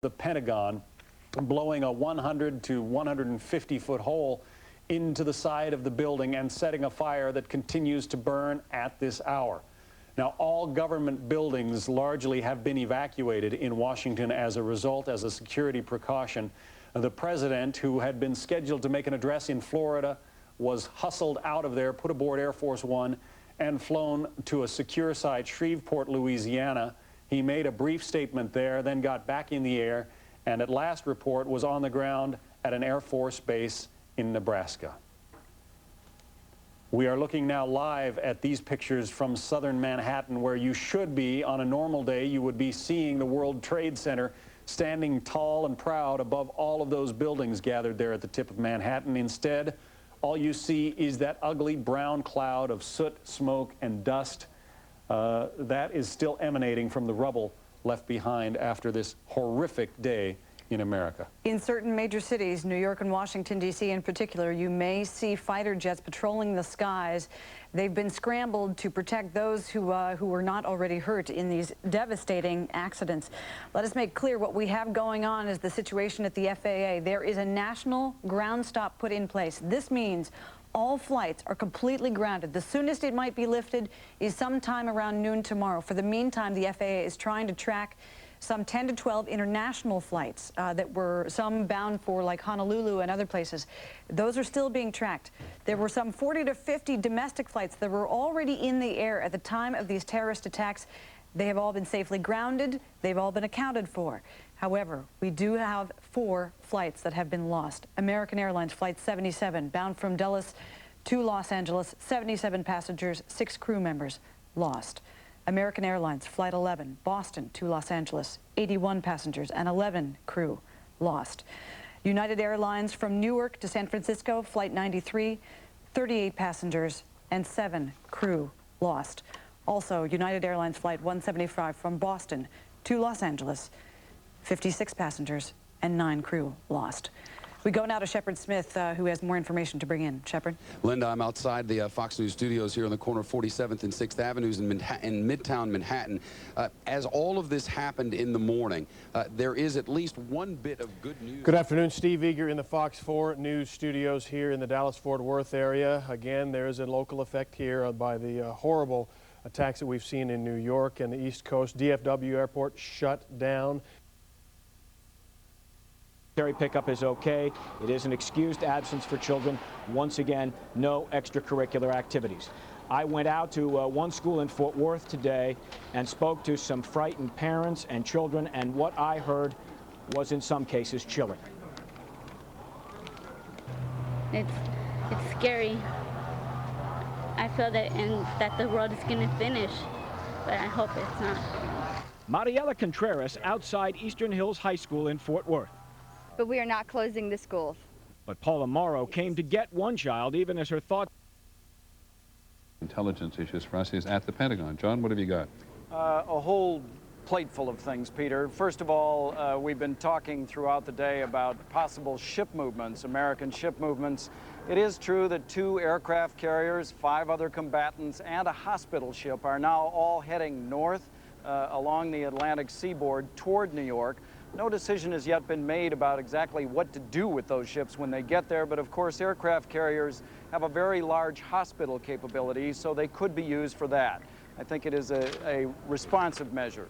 the Pentagon, blowing a 100 to 150-foot hole into the side of the building and setting a fire that continues to burn at this hour. Now, all government buildings largely have been evacuated in Washington as a result, as a security precaution. The president, who had been scheduled to make an address in Florida, was hustled out of there, put aboard Air Force One, and flown to a secure site, Shreveport, Louisiana. He made a brief statement there, then got back in the air, and at last report was on the ground at an Air Force base in Nebraska. We are looking now live at these pictures from southern Manhattan, where you should be on a normal day. You would be seeing the World Trade Center standing tall and proud above all of those buildings gathered there at the tip of Manhattan. Instead, all you see is that ugly brown cloud of soot, smoke, and dust that is still emanating from the rubble left behind after this horrific day in America. In certain major cities, New York and Washington, D.C. in particular, you may see fighter jets patrolling the skies. They've been scrambled to protect those who were not already hurt in these devastating accidents. Let us make clear what we have going on is the situation at the FAA. There is a national ground stop put in place. This means all flights are completely grounded. The soonest it might be lifted is sometime around noon tomorrow. For the meantime, the FAA is trying to track some 10 to 12 international flights that were some bound for like Honolulu and other places. Those are still being tracked. There were some 40 to 50 domestic flights that were already in the air at the time of these terrorist attacks. They have all been safely grounded. They've all been accounted for. However, we do have 4 flights that have been lost. American Airlines Flight 77, bound from Dulles to Los Angeles, 77 passengers, 6 crew members lost. American Airlines Flight 11, Boston to Los Angeles, 81 passengers and 11 crew lost. United Airlines from Newark to San Francisco, Flight 93, 38 passengers and 7 crew lost. Also, United Airlines Flight 175 from Boston to Los Angeles, 56 passengers and 9 crew lost. We go now to Shepard Smith, who has more information to bring in. Shepard. Linda, I'm outside the Fox News studios here on the corner of 47th and 6th Avenues in Midtown Manhattan. As all of this happened in the morning, there is at least one bit of good news. Good afternoon. Steve Eager in the Fox 4 News studios here in the Dallas-Fort Worth area. Again, there is a local effect here by the horrible attacks that we've seen in New York and the East Coast. DFW Airport shut down. Pickup is okay. It is an excused absence for children. Once again, no extracurricular activities. I went out to one school in Fort Worth today and spoke to some frightened parents and children, and what I heard was in some cases chilling. It's scary. I feel that the world is going to finish, but I hope it's not. Mariela Contreras outside Eastern Hills High School in Fort Worth. But we are not closing the schools. But Paula Morrow came to get one child even as her thoughts. Intelligence issues for us is at the Pentagon. John, what have you got? A whole plate full of things, Peter. First of all, we've been talking throughout the day about possible ship movements, American ship movements. It is true that 2 aircraft carriers, 5 other combatants, and a hospital ship are now all heading north along the Atlantic seaboard toward New York. No decision has yet been made about exactly what to do with those ships when they get there, but of course aircraft carriers have a very large hospital capability, so they could be used for that. I think it is a responsive measure.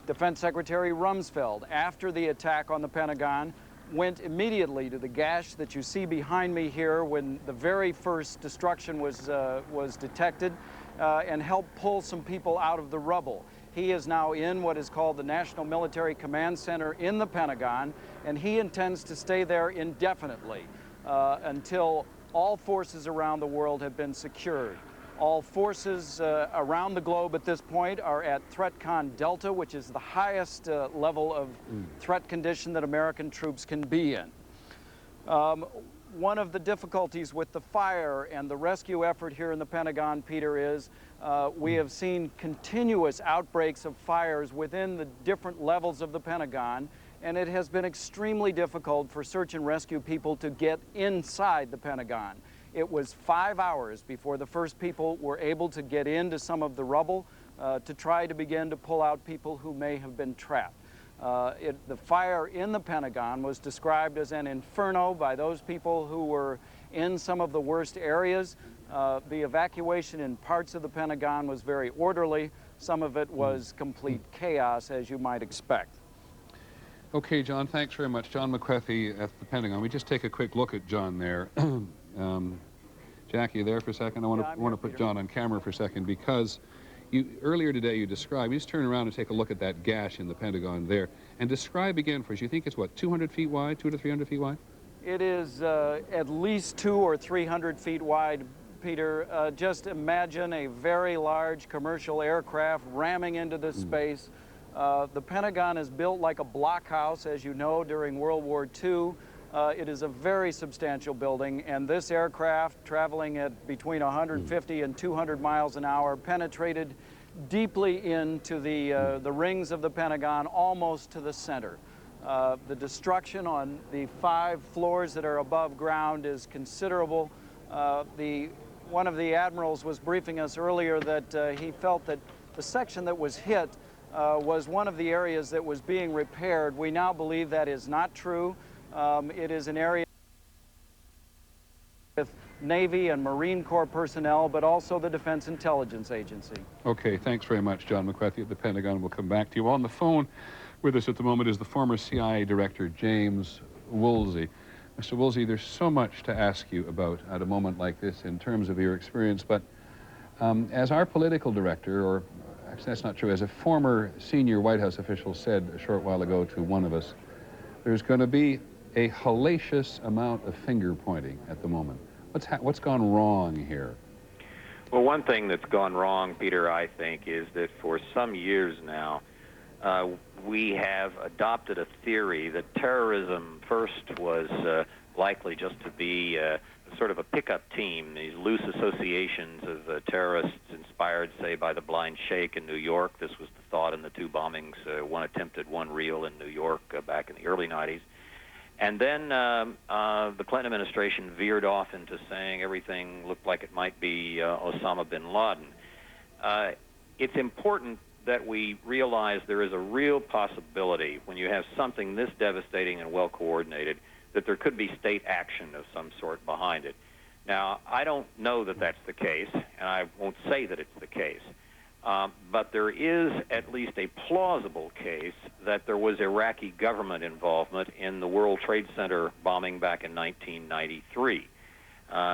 Defense Secretary Rumsfeld, after the attack on the Pentagon, went immediately to the gash that you see behind me here when the very first destruction was detected and helped pull some people out of the rubble. He is now in what is called the National Military Command Center in the Pentagon, and he intends to stay there indefinitely until all forces around the world have been secured. All forces around the globe at this point are at ThreatCon Delta, which is the highest level of threat condition that American troops can be in. One of the difficulties with the fire and the rescue effort here in the Pentagon, Peter, is we have seen continuous outbreaks of fires within the different levels of the Pentagon, and it has been extremely difficult for search and rescue people to get inside the Pentagon. It was 5 hours before the first people were able to get into some of the rubble to try to begin to pull out people who may have been trapped. The fire in the Pentagon was described as an inferno by those people who were in some of the worst areas. The evacuation in parts of the Pentagon was very orderly. Some of it was complete chaos, as you might expect. Okay, John, thanks very much. John McCarthy at the Pentagon. We just take a quick look at John there. Jackie, there for a second? I want to put John on camera for a second because earlier today you described, you just turn around and take a look at that gash in the Pentagon there and describe again for us. You think it's what, 200 feet wide, 200 to 300 feet wide? It is at least 200 or 300 feet wide, Peter. Just imagine a very large commercial aircraft ramming into this space. The Pentagon is built like a blockhouse, as you know, during World War II. It is a very substantial building, and this aircraft, traveling at between 150 and 200 miles an hour, penetrated deeply into the rings of the Pentagon, almost to the center. The destruction on the 5 floors that are above ground is considerable. One of the admirals was briefing us earlier that he felt that the section that was hit was one of the areas that was being repaired. We now believe that is not true. It is an area with Navy and Marine Corps personnel, but also the Defense Intelligence Agency. Okay, thanks very much, John McCarthy at the Pentagon. We'll come back to you. On the phone with us at the moment is the former CIA Director, James Woolsey. Mr. Woolsey, there's so much to ask you about at a moment like this in terms of your experience, but as our political director, or actually that's not true, as a former senior White House official said a short while ago to one of us, there's going to be a hellacious amount of finger pointing at the moment. What's gone wrong here? Well, one thing that's gone wrong, Peter, I think, is that for some years now, we have adopted a theory that terrorism first was likely just to be sort of a pickup team, these loose associations of terrorists inspired, say, by the Blind Sheikh in New York. This was the thought in the 2 bombings, one attempted, one real, in New York back in the early 90s. And then the Clinton administration veered off into saying everything looked like it might be Osama bin Laden. It's important that we realize there is a real possibility when you have something this devastating and well coordinated that there could be state action of some sort behind it. Now, I don't know that that's the case, and I won't say that it's the case, but there is at least a plausible case that there was Iraqi government involvement in the World Trade Center bombing back in 1993.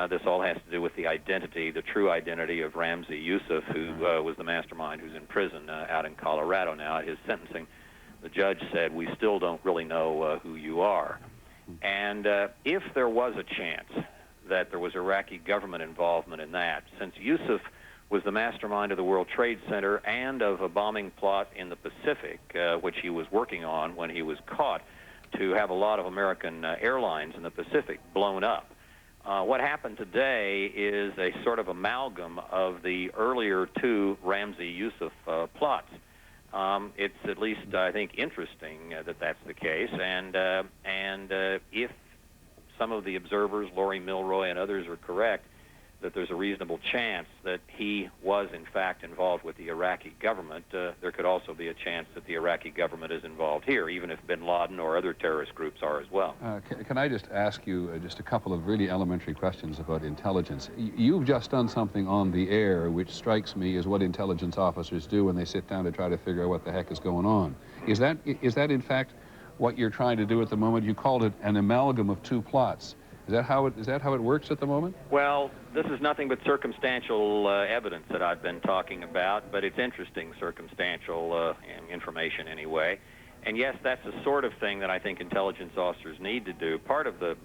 This all has to do with the identity, the true identity of Ramzi Yousef, who was the mastermind who's in prison out in Colorado now. At his sentencing, the judge said, we still don't really know who you are. And if there was a chance that there was Iraqi government involvement in that, since Yousef was the mastermind of the World Trade Center and of a bombing plot in the Pacific, which he was working on when he was caught, to have a lot of American airlines in the Pacific blown up. What happened today is a sort of amalgam of the earlier 2 Ramzi Yousef plots. It's at least, I think, interesting that that's the case, and if some of the observers, Laurie Milroy and others, are correct, that there's a reasonable chance that he was, in fact, involved with the Iraqi government, there could also be a chance that the Iraqi government is involved here, even if bin Laden or other terrorist groups are as well. Can I just ask you just a couple of really elementary questions about intelligence? You've just done something on the air which strikes me as what intelligence officers do when they sit down to try to figure out what the heck is going on. Is that in fact, what you're trying to do at the moment? You called it an amalgam of 2 plots. Is that how it works at the moment? Well, this is nothing but circumstantial evidence that I've been talking about, but it's interesting circumstantial information anyway. And yes, that's the sort of thing that I think intelligence officers need to do. Part of the...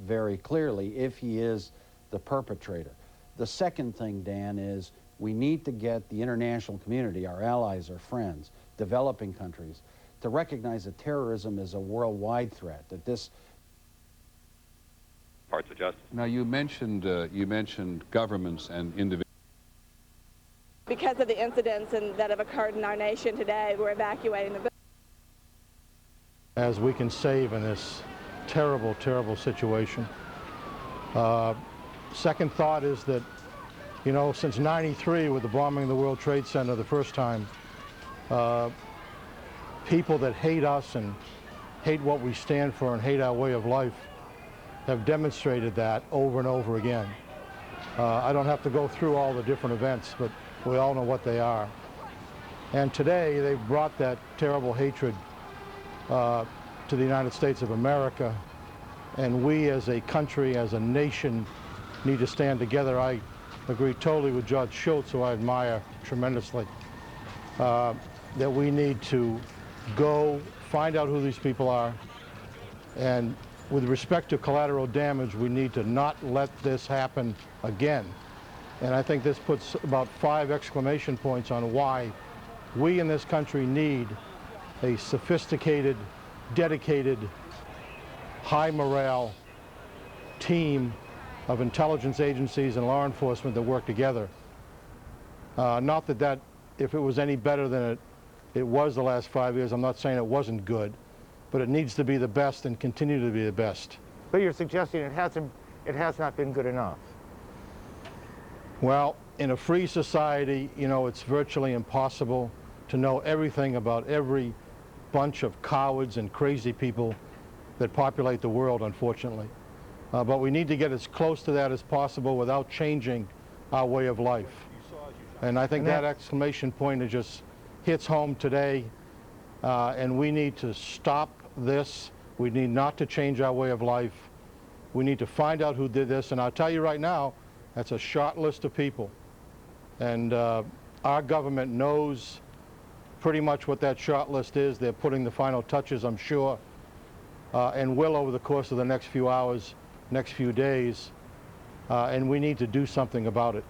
Very clearly, if he is the perpetrator. The second thing, Dan, is we need to get the international community, our allies, our friends, developing countries, to recognize that terrorism is a worldwide threat, that this... Parts of justice. Now, you mentioned governments and individuals. Because of the incidents that have occurred in our nation today, we're evacuating the... As we can save in this terrible, terrible situation. Second thought is that, you know, since '93 with the bombing of the World Trade Center the first time, people that hate us and hate what we stand for and hate our way of life have demonstrated that over and over again. I don't have to go through all the different events, but we all know what they are. And today they've brought that terrible hatred to the United States of America, and we as a country, as a nation, need to stand together. I agree totally with Judge Schultz, who I admire tremendously, that we need to go find out who these people are, and with respect to collateral damage, we need to not let this happen again. And I think this puts about 5 exclamation points on why we in this country need a sophisticated, dedicated, high morale team of intelligence agencies and law enforcement that work together. Not that if it was any better than it was the last 5 years, I'm not saying it wasn't good, but it needs to be the best and continue to be the best. But you're suggesting it has not been good enough. Well, in a free society, you know, it's virtually impossible to know everything about every bunch of cowards and crazy people that populate the world, unfortunately. But we need to get as close to that as possible without changing our way of life. And I think that exclamation point just hits home today, and we need to stop this. We need not to change our way of life. We need to find out who did this, and I'll tell you right now, that's a short list of people. And our government knows pretty much what that short list is. They're putting the final touches, I'm sure, and will over the course of the next few hours, next few days, and we need to do something about it.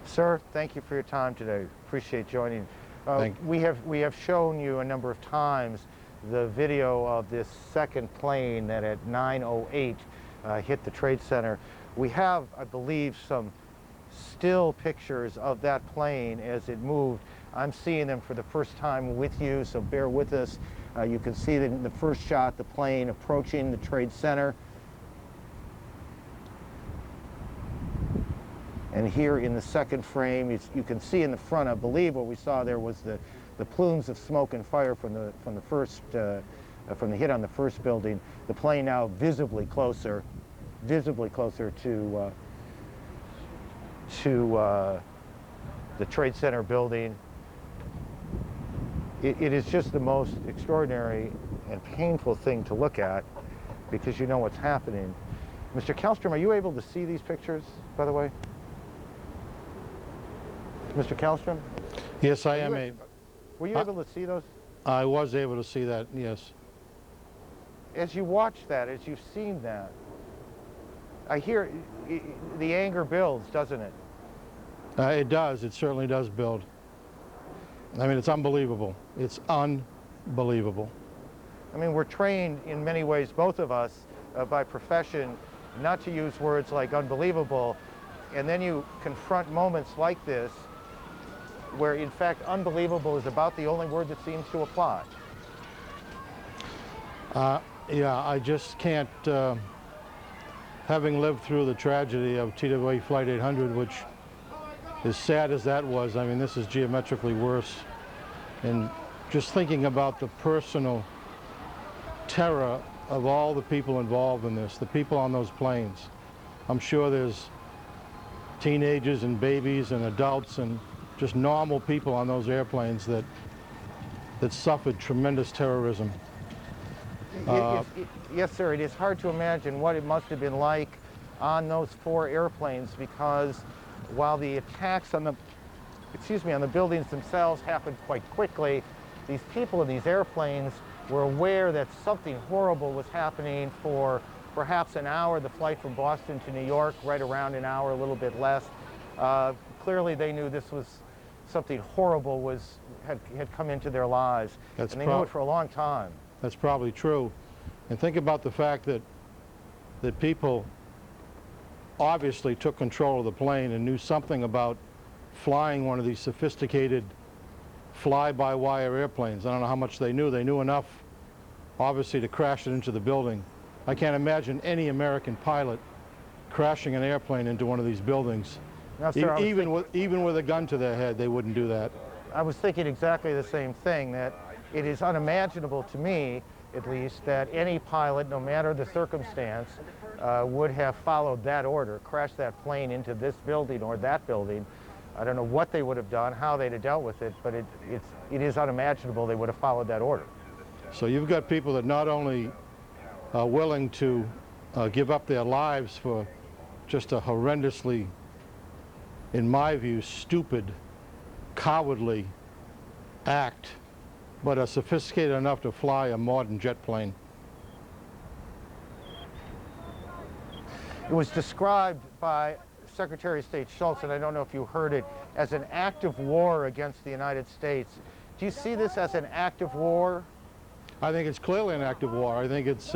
Sir, thank you for your time today. Appreciate joining. We have shown you a number of times the video of this second plane that at 9:08 hit the Trade Center. We have, I believe, some still pictures of that plane as it moved. I'm seeing them for the first time with you, so bear with us. You can see that in the first shot, the plane approaching the Trade Center. And here in the second frame, you can see in the front, I believe what we saw there was the plumes of smoke and fire from the hit on the first building. The plane now visibly closer to the Trade Center building. It is just the most extraordinary and painful thing to look at because you know what's happening. Mr. Kallstrom, are you able to see these pictures, by the way? Mr. Kallstrom? Yes, I am. Were you able to see those? I was able to see that, yes. As you watch that, as you've seen that, I hear the anger builds, doesn't it? It does. It certainly does build. I mean, it's unbelievable. It's unbelievable. I mean, we're trained in many ways, both of us, by profession, not to use words like unbelievable, and then you confront moments like this where, in fact, unbelievable is about the only word that seems to apply. Yeah, I just can't, having lived through the tragedy of TWA Flight 800, which, as sad as that was, I mean, this is geometrically worse. And just thinking about the personal terror of all the people involved in this, the people on those planes. I'm sure there's teenagers and babies and adults and just normal people on those airplanes that suffered tremendous terrorism. Yes, sir, it is hard to imagine what it must have been like on those 4 airplanes, because while the attacks on the buildings themselves happened quite quickly, these people in these airplanes were aware that something horrible was happening for perhaps an hour. The flight from Boston to New York, right around an hour, a little bit less. Clearly they knew this was something horrible had come into their lives. And they knew it for a long time. That's probably true. And think about the fact that people obviously took control of the plane and knew something about flying one of these sophisticated fly-by-wire airplanes. I don't know how much they knew. They knew enough, obviously, to crash it into the building. I can't imagine any American pilot crashing an airplane into one of these buildings. Now, sir, even with a gun to their head, they wouldn't do that. I was thinking exactly the same thing, that it is unimaginable to me, at least, that any pilot, no matter the circumstance, would have followed that order, crashed that plane into this building or that building. I don't know what they would have done, how they'd have dealt with it, but it is unimaginable they would have followed that order. So you've got people that not only are willing to give up their lives for just a horrendously, in my view, stupid, cowardly act, but are sophisticated enough to fly a modern jet plane. It was described by Secretary of State Schultz, and I don't know if you heard it, as an act of war against the United States. Do you see this as an act of war? I think it's clearly an act of war. I think it's,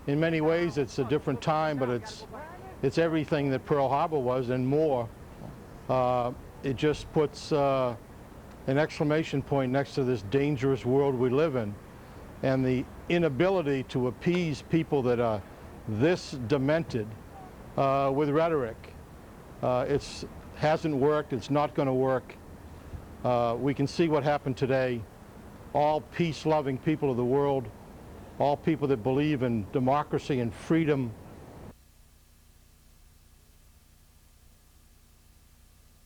in many ways, it's a different time, but it's everything that Pearl Harbor was and more. It just puts an exclamation point next to this dangerous world we live in, and the inability to appease people that are this demented with rhetoric. It hasn't worked. It's not going to work. We can see what happened today. All peace-loving people of the world, all people that believe in democracy and freedom,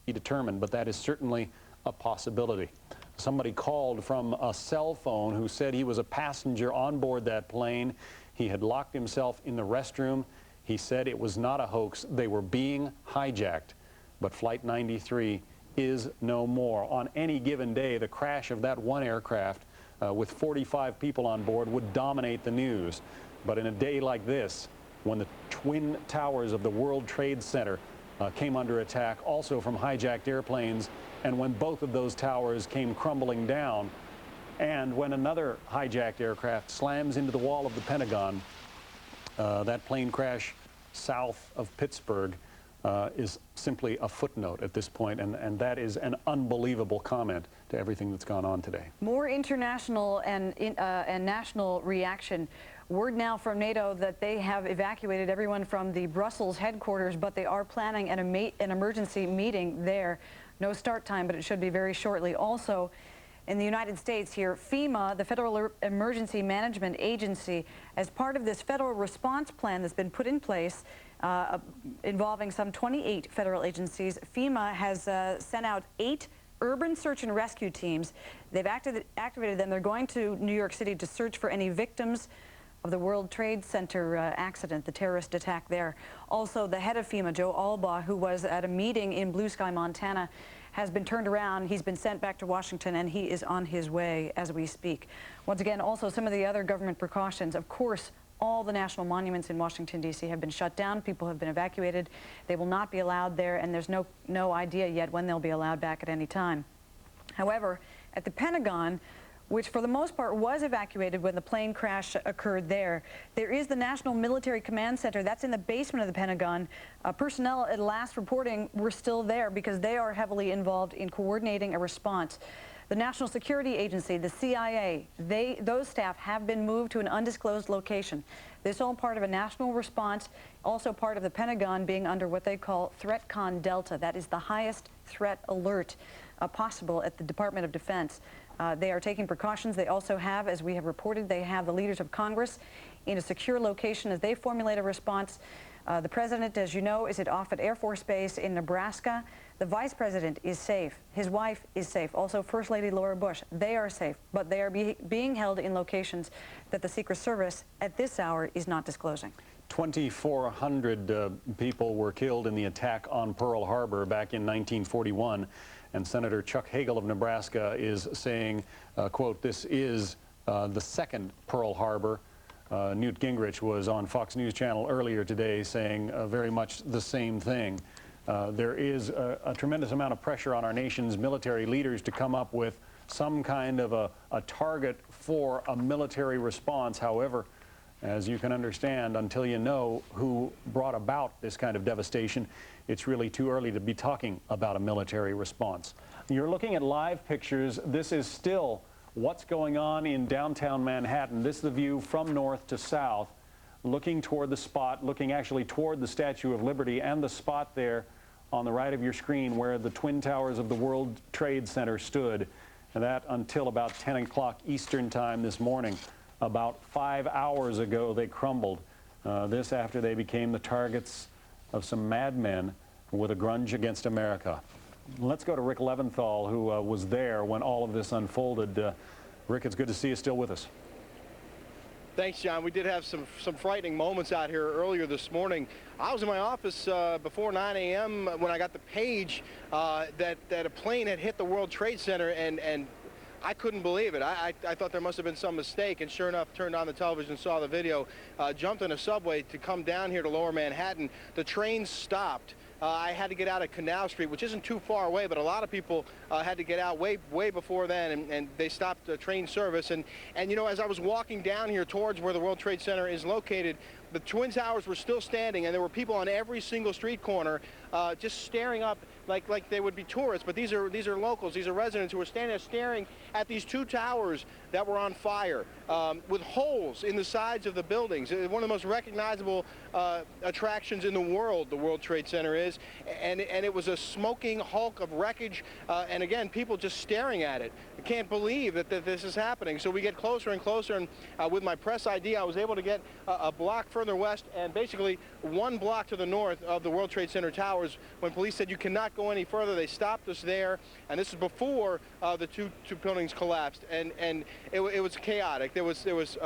be determined, but that is certainly a possibility. Somebody called from a cell phone who said he was a passenger on board that plane. He had locked himself in the restroom. He said it was not a hoax. They were being hijacked. But Flight 93 is no more. On any given day, the crash of that one aircraft with 45 people on board would dominate the news. But in a day like this, when the twin towers of the World Trade Center came under attack, also from hijacked airplanes, and when both of those towers came crumbling down, and when another hijacked aircraft slams into the wall of the Pentagon, that plane crash south of Pittsburgh is simply a footnote at this point, and that is an unbelievable comment to everything that's gone on today. More international and national reaction. Word now from NATO that they have evacuated everyone from the Brussels headquarters, but they are planning an emergency meeting there. No start time, but it should be very shortly. Also, in the United States here, FEMA, the Federal Emergency Management Agency, as part of this federal response plan that's been put in place involving some 28 federal agencies, FEMA has sent out 8 urban search and rescue teams. They've activated them. They're going to New York City to search for any victims of the World Trade Center accident, the terrorist attack there. Also, the head of FEMA, Joe Albaugh, who was at a meeting in Blue Sky, Montana, has been turned around. He's been sent back to Washington, and he is on his way as we speak. Once again, also some of the other government precautions. Of course, all the national monuments in Washington, D.C. have been shut down. People have been evacuated. They will not be allowed there, and there's no idea yet when they'll be allowed back at any time. However, at the Pentagon, which for the most part was evacuated when the plane crash occurred there, there is the National Military Command Center. That's in the basement of the Pentagon. Personnel at last reporting were still there because they are heavily involved in coordinating a response. The National Security Agency, the CIA, those staff have been moved to an undisclosed location. This is all part of a national response, also part of the Pentagon being under what they call ThreatCon Delta. That is the highest threat alert possible at the Department of Defense. They are taking precautions. They also have, as we have reported, they have the leaders of Congress in a secure location as they formulate a response. The president, as you know, is at Offutt Air Force Base in Nebraska. The vice president is safe. His wife is safe. Also, First Lady Laura Bush, they are safe, but they are being held in locations that the Secret Service at this hour is not disclosing. 2,400 people were killed in the attack on Pearl Harbor back in 1941. And Senator Chuck Hagel of Nebraska is saying, quote, this is the second Pearl Harbor. Newt Gingrich was on Fox News Channel earlier today saying very much the same thing. There is a tremendous amount of pressure on our nation's military leaders to come up with some kind of a target for a military response. However, as you can understand, until you know who brought about this kind of devastation, it's really too early to be talking about a military response. You're looking at live pictures. This is still what's going on in downtown Manhattan. This is the view from north to south, looking toward the spot, looking actually toward the Statue of Liberty and the spot there on the right of your screen where the Twin Towers of the World Trade Center stood. and that until about 10 o'clock Eastern time this morning. About 5 hours ago, they crumbled. This after they became the targets of some madmen with a grudge against America. Let's go to Rick Leventhal, who was there when all of this unfolded. Rick, it's good to see you still with us. Thanks, John. We did have some frightening moments out here earlier this morning. I was in my office before 9 a.m. when I got the page that a plane had hit the World Trade Center, and I couldn't believe it. I thought there must have been some mistake, and sure enough, turned on the television, saw the video, jumped in a subway to come down here to Lower Manhattan. The train stopped. I had to get out of Canal Street, which isn't too far away, but a lot of people had to get out way before then, and they stopped the train service. And you know, as I was walking down here towards where the World Trade Center is located, the Twin Towers were still standing, and there were people on every single street corner just staring up like they would be tourists. But these are locals, these are residents who are standing there staring at these two towers that were on fire with holes in the sides of the buildings. One of the most recognizable attractions in the world, the World Trade Center is, and it was a smoking hulk of wreckage, and again, people just staring at it. I can't believe that this is happening. So we get closer and closer, and with my press ID, I was able to get a block further west and basically 1 block to the north of the World Trade Center towers. When police said you cannot go any further, they stopped us there, and this is before the two buildings collapsed, and it was chaotic. There was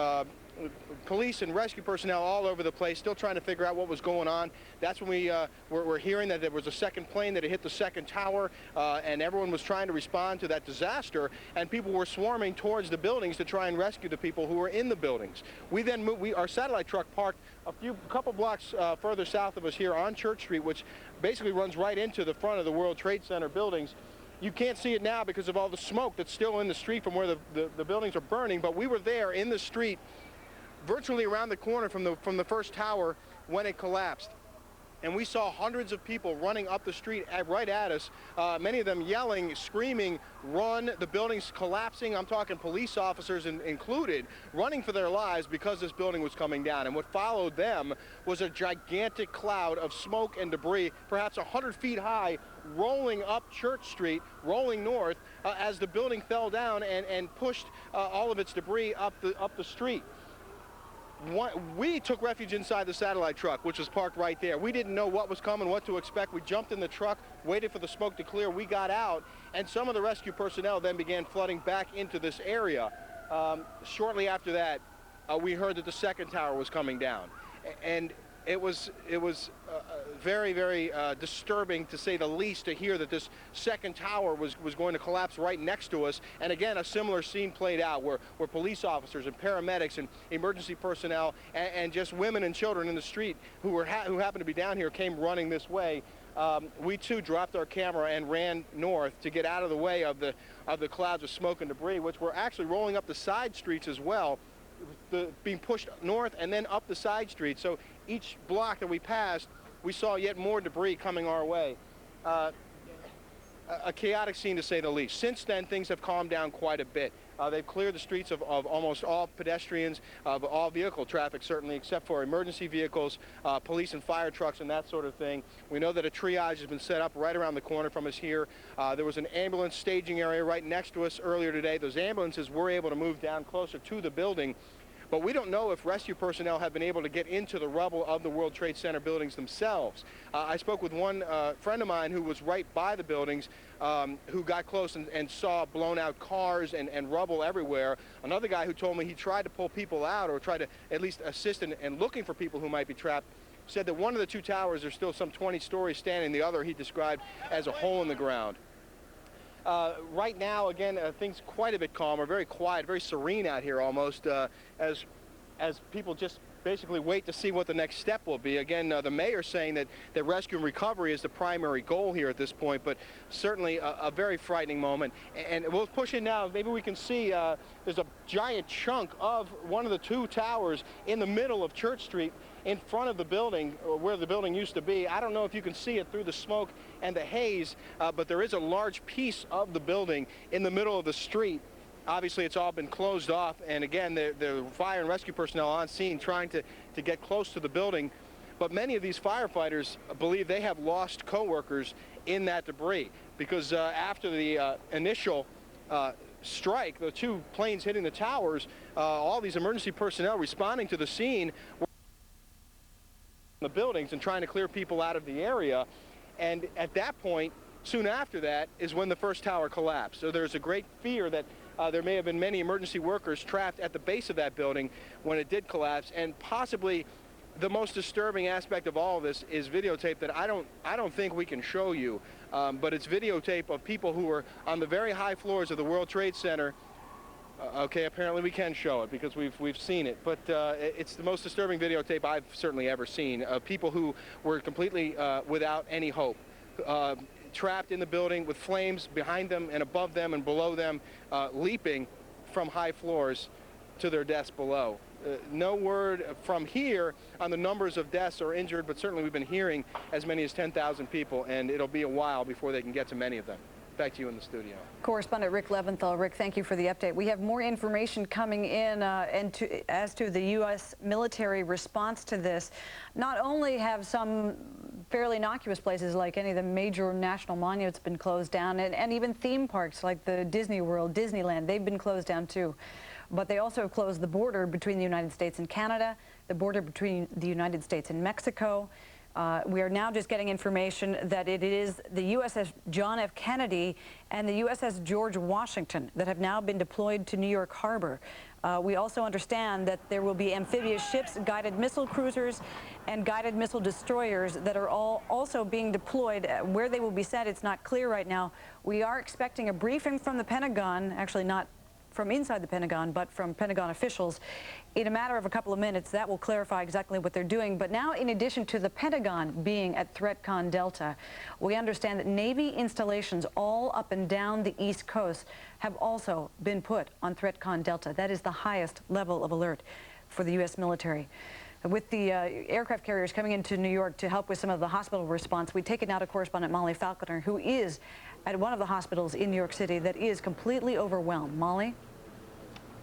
police and rescue personnel all over the place, still trying to figure out what was going on. That's when we were hearing that there was a second plane that had hit the second tower, and everyone was trying to respond to that disaster, and people were swarming towards the buildings to try and rescue the people who were in the buildings. We then moved, our satellite truck parked a couple blocks further south of us here on Church Street, which basically runs right into the front of the World Trade Center buildings. You can't see it now because of all the smoke that's still in the street from where the buildings are burning, but we were there in the street virtually around the corner from the first tower when it collapsed. And we saw hundreds of people running up the street right at us, many of them yelling, screaming, run, the building's collapsing. I'm talking police officers included, running for their lives because this building was coming down. And what followed them was a gigantic cloud of smoke and debris, perhaps 100 feet high, rolling up Church Street, rolling north, as the building fell down and pushed all of its debris up the street. We took refuge inside the satellite truck, which was parked right there. We didn't know what was coming, what to expect. We jumped in the truck, waited for the smoke to clear. We got out, and some of the rescue personnel then began flooding back into this area. Shortly after that, we heard that the second tower was coming down, and it was very, very disturbing, to say the least, to hear that this second tower was going to collapse right next to us. And again, a similar scene played out where police officers and paramedics and emergency personnel and just women and children in the street who happened to be down here came running this way. We too dropped our camera and ran north to get out of the way of the clouds of smoke and debris, which were actually rolling up the side streets as well, being pushed north and then up the side streets. So each block that we passed, we saw yet more debris coming our way. A chaotic scene, to say the least. Since then, things have calmed down quite a bit. They've cleared the streets of almost all pedestrians, of all vehicle traffic, certainly, except for emergency vehicles, police and fire trucks and that sort of thing. We know that a triage has been set up right around the corner from us here. There was an ambulance staging area right next to us earlier today. Those ambulances were able to move down closer to the building. But we don't know if rescue personnel have been able to get into the rubble of the World Trade Center buildings themselves. I spoke with one friend of mine who was right by the buildings, who got close and saw blown out cars and rubble everywhere. Another guy who told me he tried to pull people out, or tried to at least assist in looking for people who might be trapped, said that one of the two towers, there's still some 20 stories standing. The other he described as a hole in the ground. Right now, again, things quite a bit calmer, very quiet, very serene out here almost, as people just basically wait to see what the next step will be. Again, the mayor's saying that rescue and recovery is the primary goal here at this point, but certainly a very frightening moment. And we'll push in now. Maybe we can see there's a giant chunk of one of the two towers in the middle of Church Street, in front of the building, or where the building used to be. I don't know if you can see it through the smoke and the haze, but there is a large piece of the building in the middle of the street. Obviously, it's all been closed off, and again, the fire and rescue personnel on scene trying to get close to the building. But many of these firefighters believe they have lost coworkers in that debris, because after the initial strike, the 2 planes hitting the towers, all these emergency personnel responding to the scene were in the buildings and trying to clear people out of the area. And at that point, soon after that, is when the first tower collapsed. So there's a great fear that there may have been many emergency workers trapped at the base of that building when it did collapse. And possibly the most disturbing aspect of all of this is videotape that I don't think we can show you, but it's videotape of people who were on the very high floors of the World Trade Center. Okay, apparently we can show it because we've seen it, but it's the most disturbing videotape I've certainly ever seen of people who were completely without any hope, trapped in the building with flames behind them and above them and below them, leaping from high floors to their deaths below. No word from here on the numbers of deaths or injured, but certainly we've been hearing as many as 10,000 people, and it'll be a while before they can get to many of them. Back to you in the studio. Correspondent Rick Leventhal. Rick, thank you for the update. We have more information coming in as to the U.S. military response to this. Not only have some fairly innocuous places like any of the major national monuments been closed down, and even theme parks like the Disney World, Disneyland, they've been closed down too. But they also have closed the border between the United States and Canada, the border between the United States and Mexico. We are now just getting information that it is the USS John F. Kennedy and the USS George Washington that have now been deployed to New York Harbor. We also understand that there will be amphibious ships, guided missile cruisers, and guided missile destroyers that are all also being deployed. Where they will be sent, it's not clear right now. We are expecting a briefing from the Pentagon, actually not from inside the Pentagon, but from Pentagon officials. In a matter of a couple of minutes, that will clarify exactly what they're doing. But now, in addition to the Pentagon being at ThreatCon Delta, we understand that Navy installations all up and down the East Coast have also been put on ThreatCon Delta. That is the highest level of alert for the U.S. military. With the aircraft carriers coming into New York to help with some of the hospital response, we take it now to correspondent Molly Falconer, who is at one of the hospitals in New York City that is completely overwhelmed. Molly?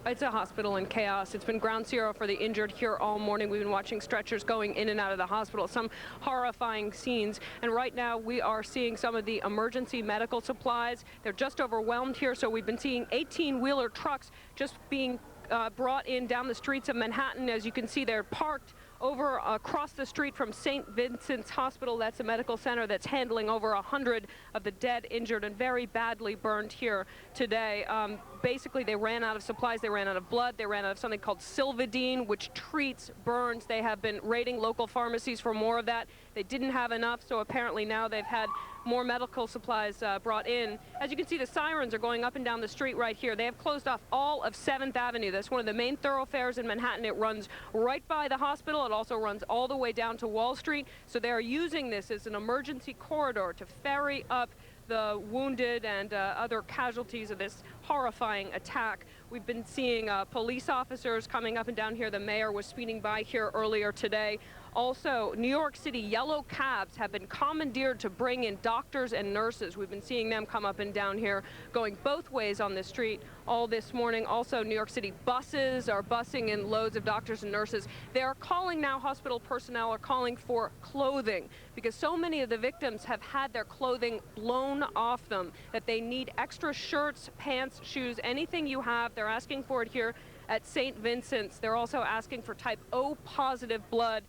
It's a hospital in chaos. It's been ground zero for the injured here all morning. We've been watching stretchers going in and out of the hospital, some horrifying scenes. And right now we are seeing some of the emergency medical supplies. They're just overwhelmed here. So we've been seeing 18-wheeler trucks just being brought in down the streets of Manhattan. As you can see, they're parked over across the street from St. Vincent's Hospital. That's a medical center that's handling over 100 of the dead, injured, and very badly burned here today. Basically, they ran out of supplies. They ran out of blood. They ran out of something called Silvadine, which treats burns. They have been raiding local pharmacies for more of that. They didn't have enough, so apparently now they've had more medical supplies brought in. As you can see, the sirens are going up and down the street right here. They have closed off all of 7th Avenue. That's one of the main thoroughfares in Manhattan. It runs right by the hospital. It also runs all the way down to Wall Street. So they are using this as an emergency corridor to ferry up the wounded and other casualties of this horrifying attack. We've been seeing police officers coming up and down here. The mayor was speeding by here earlier today. Also, New York City yellow cabs have been commandeered to bring in doctors and nurses. We've been seeing them come up and down here, going both ways on the street all this morning. Also, New York City buses are busing in loads of doctors and nurses. They are calling now, hospital personnel are calling for clothing because so many of the victims have had their clothing blown off them that they need extra shirts, pants, shoes, anything you have. They're asking for it here at St. Vincent's. They're also asking for type O positive blood.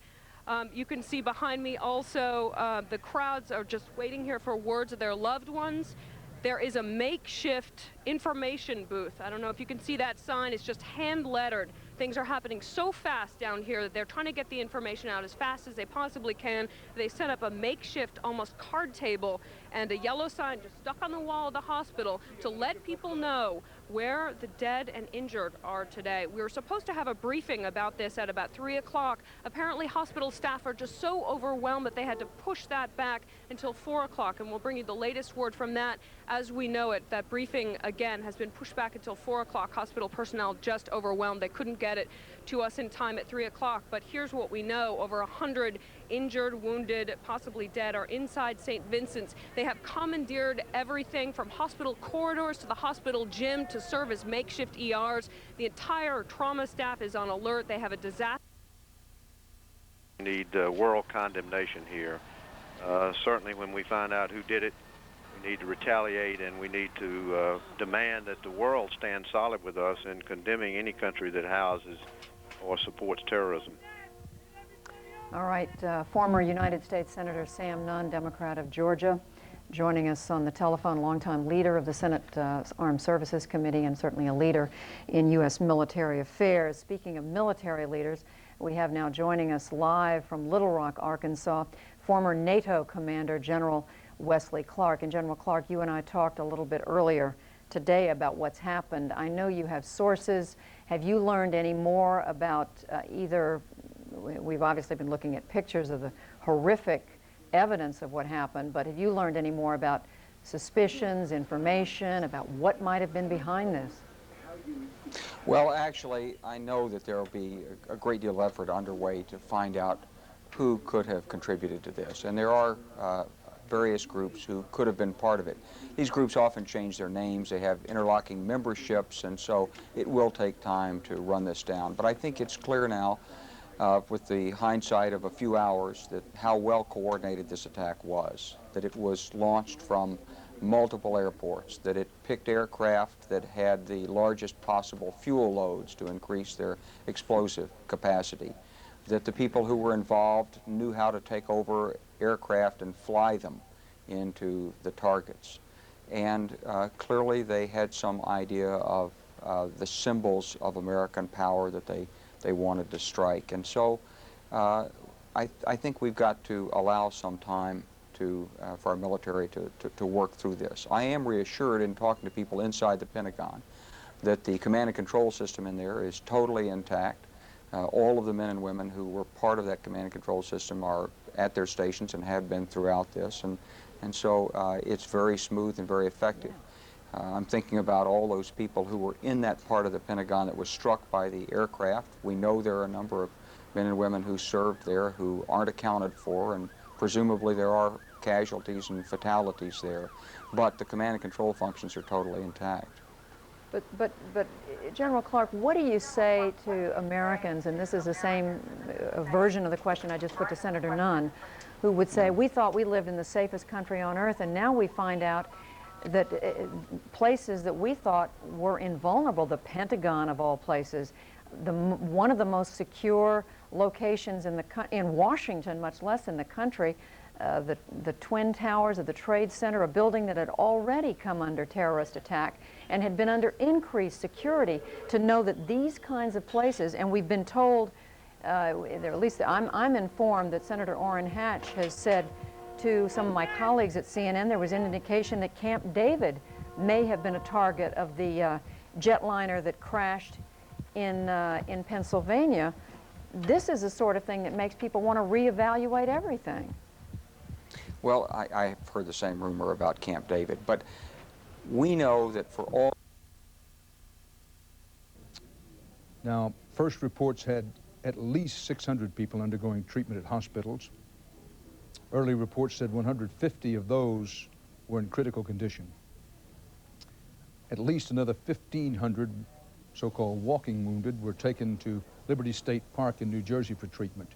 You can see behind me also the crowds are just waiting here for words of their loved ones. There is a makeshift information booth. I don't know if you can see that sign. It's just hand lettered. Things are happening so fast down here that they're trying to get the information out as fast as they possibly can. They set up a makeshift, almost card table, and a yellow sign just stuck on the wall of the hospital to let people know where the dead and injured are today. We were supposed to have a briefing about this at about 3 o'clock. Apparently hospital staff are just so overwhelmed that they had to push that back until 4 o'clock, and we'll bring you the latest word from that as we know it. That briefing, again, has been pushed back until 4 o'clock. Hospital personnel just overwhelmed. They couldn't get it to us in time at 3 o'clock, but here's what we know. Over 100 injured, wounded, possibly dead are inside St. Vincent's. They have commandeered everything from hospital corridors to the hospital gym to serve as makeshift ERs. The entire trauma staff is on alert. They have a disaster. We need world condemnation here. Certainly when we find out who did it, We need to retaliate, and we need to demand that the world stand solid with us in condemning any country that houses or supports terrorism. All right, former United States Senator Sam Nunn, Democrat of Georgia, joining us on the telephone, longtime leader of the Senate Armed Services Committee and certainly a leader in U.S. military affairs. Speaking of military leaders, we have now joining us live from Little Rock, Arkansas, former NATO Commander General Wesley Clark. And General Clark, you and I talked a little bit earlier today about what's happened. I know you have sources. Have you learned any more about we've obviously been looking at pictures of the horrific evidence of what happened, but have you learned any more about suspicions, information, about what might have been behind this? Well, actually, I know that there will be a great deal of effort underway to find out who could have contributed to this, and there are various groups who could have been part of it. These groups often change their names, they have interlocking memberships, and so it will take time to run this down. But I think it's clear now, with the hindsight of a few hours, that how well coordinated this attack was, that it was launched from multiple airports, that it picked aircraft that had the largest possible fuel loads to increase their explosive capacity, that the people who were involved knew how to take over aircraft and fly them into the targets. And clearly they had some idea of the symbols of American power that they wanted to strike. And so I think we've got to allow some time for our military to work through this. I am reassured in talking to people inside the Pentagon that the command and control system in there is totally intact. All of the men and women who were part of that command and control system are at their stations and have been throughout this, and so it's very smooth and very effective. I'm thinking about all those people who were in that part of the Pentagon that was struck by the aircraft. We know there are a number of men and women who served there who aren't accounted for, and presumably there are casualties and fatalities there, but the command and control functions are totally intact. But General Clark, what do you say to Americans, and this is the same version of the question I just put to Senator Nunn, who would say, we thought we lived in the safest country on earth, and now we find out that places that we thought were invulnerable, the Pentagon of all places, one of the most secure locations in Washington, much less in the country, the Twin Towers of the Trade Center, a building that had already come under terrorist attack and had been under increased security, to know that these kinds of places, and we've been told, at least I'm informed that Senator Orrin Hatch has said to some of my colleagues at CNN there was an indication that Camp David may have been a target of the jetliner that crashed in Pennsylvania. This is the sort of thing that makes people want to reevaluate everything. Well, I've heard the same rumor about Camp David, but we know that for all... Now, first reports had at least 600 people undergoing treatment at hospitals. Early reports said 150 of those were in critical condition. At least another 1,500 so-called walking wounded were taken to Liberty State Park in New Jersey for treatment.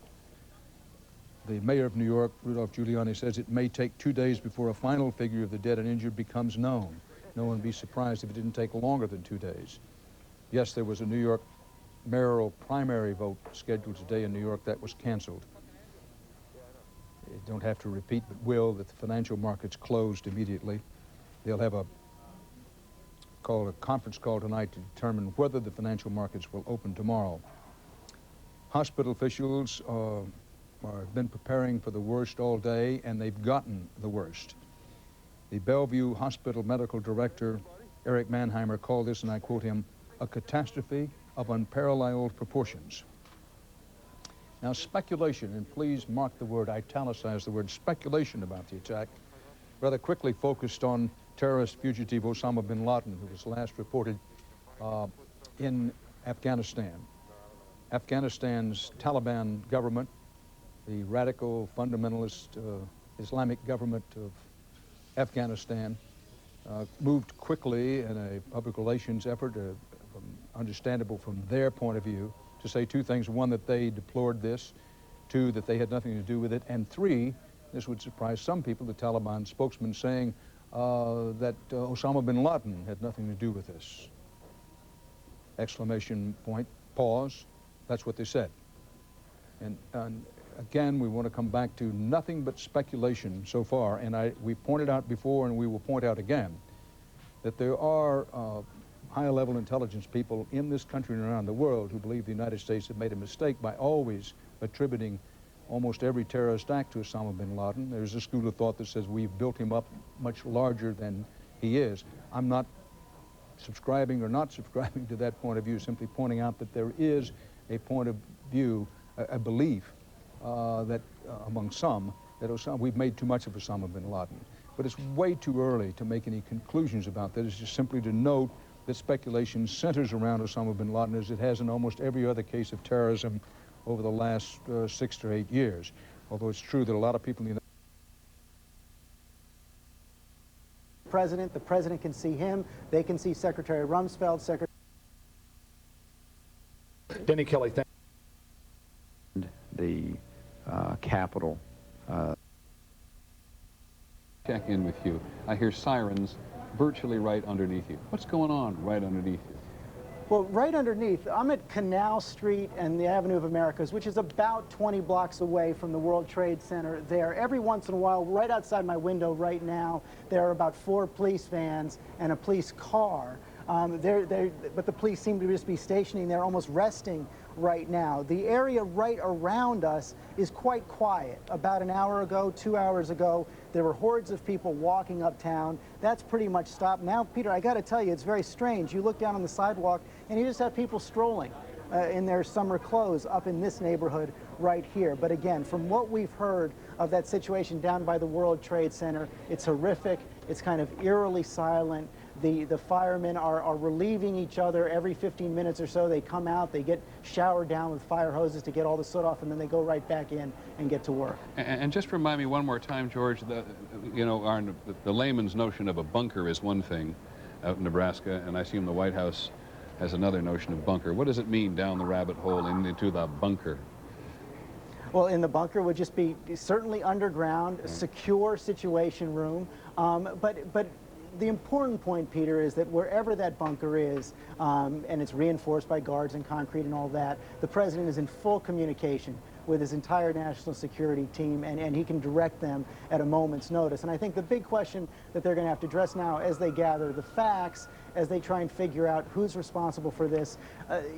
The mayor of New York, Rudolph Giuliani, says it may take 2 days before a final figure of the dead and injured becomes known. No one would be surprised if it didn't take longer than 2 days. Yes, there was a New York mayoral primary vote scheduled today in New York that was canceled. I don't have to repeat, but will, that the financial markets closed immediately. They'll have a conference call tonight to determine whether the financial markets will open tomorrow. Hospital officials have been preparing for the worst all day, and they've gotten the worst. The Bellevue Hospital medical director, Eric Mannheimer, called this, and I quote him, a catastrophe of unparalleled proportions. Now, speculation, and please mark the word, italicize the word speculation about the attack, rather quickly focused on terrorist fugitive Osama bin Laden, who was last reported in Afghanistan. Afghanistan's Taliban government, the radical fundamentalist Islamic government of Afghanistan, moved quickly in a public relations effort, understandable from their point of view, to say two things. One, that they deplored this. Two, that they had nothing to do with it. And three, this would surprise some people, the Taliban spokesman saying, that Osama bin Laden had nothing to do with this. Exclamation point, pause. That's what they said. And again, we want to come back to nothing but speculation so far. And we pointed out before, and we will point out again, that there are high-level intelligence people in this country and around the world who believe the United States have made a mistake by always attributing almost every terrorist act to Osama bin Laden. There's a school of thought that says we've built him up much larger than he is. I'm not subscribing or not subscribing to that point of view, simply pointing out that there is a point of view, a belief that among some, that we've made too much of Osama bin Laden. But it's way too early to make any conclusions about that. It's just simply to note that speculation centers around Osama bin Laden as it has in almost every other case of terrorism over the last 6 to 8 years. Although it's true that a lot of people in the the president can see him, they can see Secretary Rumsfeld, Secretary Denny Kelly, thank the Capitol. Check in with you. I hear sirens virtually right underneath you. What's going on right underneath you? Well, right underneath, I'm at Canal Street and the Avenue of Americas, which is about 20 blocks away from the World Trade Center there. Every once in a while, right outside my window right now, there are about 4 police vans and a police car. But the police seem to just be stationing there, almost resting right now. The area right around us is quite quiet. About an hour ago, 2 hours ago, there were hordes of people walking uptown. That's pretty much stopped. Now, Peter, I got to tell you, it's very strange. You look down on the sidewalk, and you just have people strolling in their summer clothes up in this neighborhood right here. But again, from what we've heard of that situation down by the World Trade Center, it's horrific. It's kind of eerily silent. The firemen are relieving each other every 15 minutes or so. They come out, they get showered down with fire hoses to get all the soot off, and then they go right back in and get to work. And just remind me one more time, George, the layman's notion of a bunker is one thing out in Nebraska, and I assume the White House has another notion of bunker. What does it mean down the rabbit hole into the bunker? Well, in the bunker would just be certainly underground, a secure situation room, but the important point, Peter, is that wherever that bunker is, and it's reinforced by guards and concrete and all that, the president is in full communication with his entire national security team, and he can direct them at a moment's notice. And I think the big question that they're going to have to address now as they gather the facts, as they try and figure out who's responsible for this,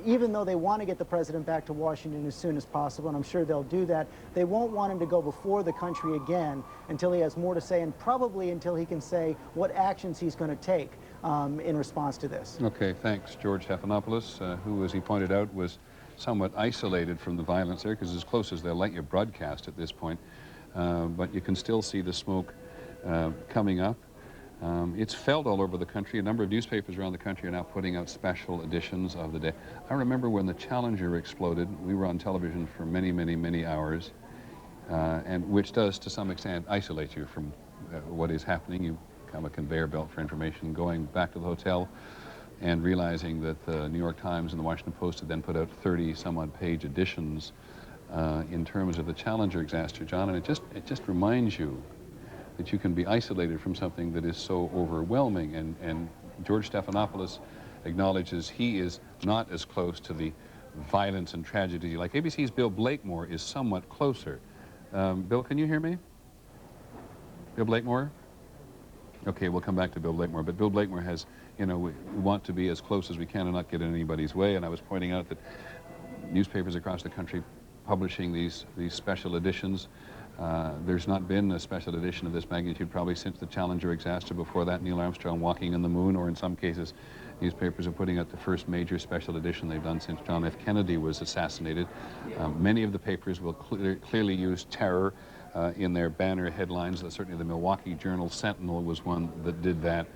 even though they want to get the president back to Washington as soon as possible, and I'm sure they'll do that, they won't want him to go before the country again until he has more to say, and probably until he can say what actions he's going to take in response to this. Okay, thanks, George Stephanopoulos, who, as he pointed out, was somewhat isolated from the violence there, because as close as they'll let you broadcast at this point, but you can still see the smoke coming up. It's felt all over the country. A number of newspapers around the country are now putting out special editions of the day. I remember when the Challenger exploded, we were on television for many, many, many hours, and which does, to some extent, isolate you from what is happening. You become a conveyor belt for information. Going back to the hotel and realizing that the New York Times and the Washington Post had then put out 30-some-odd page editions in terms of the Challenger disaster, John, and it just reminds you that you can be isolated from something that is so overwhelming. And George Stephanopoulos acknowledges he is not as close to the violence and tragedy. Like ABC's Bill Blakemore is somewhat closer. Bill, can you hear me? Bill Blakemore? Okay, we'll come back to Bill Blakemore. But Bill Blakemore has, we want to be as close as we can and not get in anybody's way. And I was pointing out that newspapers across the country publishing these special editions. There's not been a special edition of this magnitude probably since the Challenger disaster. Before that, Neil Armstrong walking on the moon, or in some cases, newspapers are putting out the first major special edition they've done since John F. Kennedy was assassinated. Many of the papers will clearly use terror in their banner headlines. Certainly the Milwaukee Journal-Sentinel was one that did that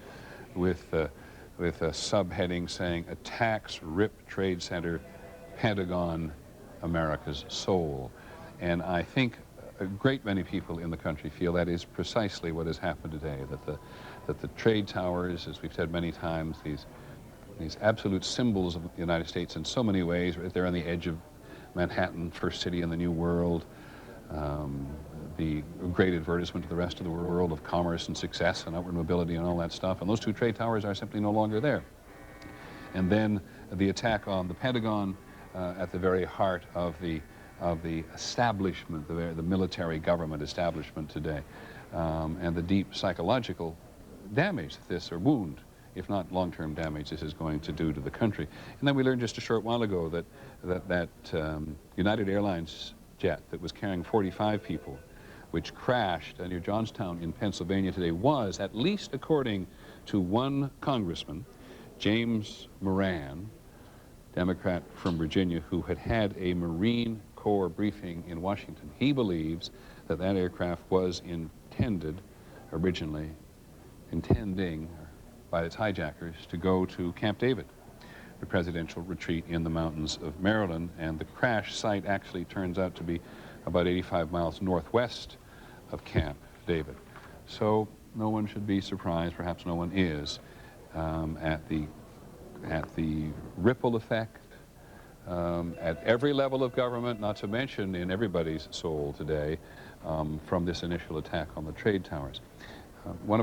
with a subheading saying, "Attacks Rip Trade Center, Pentagon, America's Soul." And I think a great many people in the country feel that is precisely what has happened today, that the trade towers, as we've said many times, these absolute symbols of the United States in so many ways, right there on the edge of Manhattan, first city in the New World, the great advertisement to the rest of the world of commerce and success and upward mobility and all that stuff. And those two trade towers are simply no longer there. And then the attack on the Pentagon at the very heart of the establishment, the military government establishment today, and the deep psychological damage that this, or wound, if not long-term damage, this is going to do to the country. And then we learned just a short while ago that United Airlines jet that was carrying 45 people, which crashed near Johnstown in Pennsylvania today, was, at least according to one congressman, James Moran, Democrat from Virginia, who had had a Marine Corps briefing in Washington. He believes that that aircraft was originally intending by its hijackers to go to Camp David, the presidential retreat in the mountains of Maryland, and the crash site actually turns out to be about 85 miles northwest of Camp David. So no one should be surprised, perhaps no one is, at the ripple effect at every level of government, not to mention in everybody's soul today, from this initial attack on the trade towers. One of our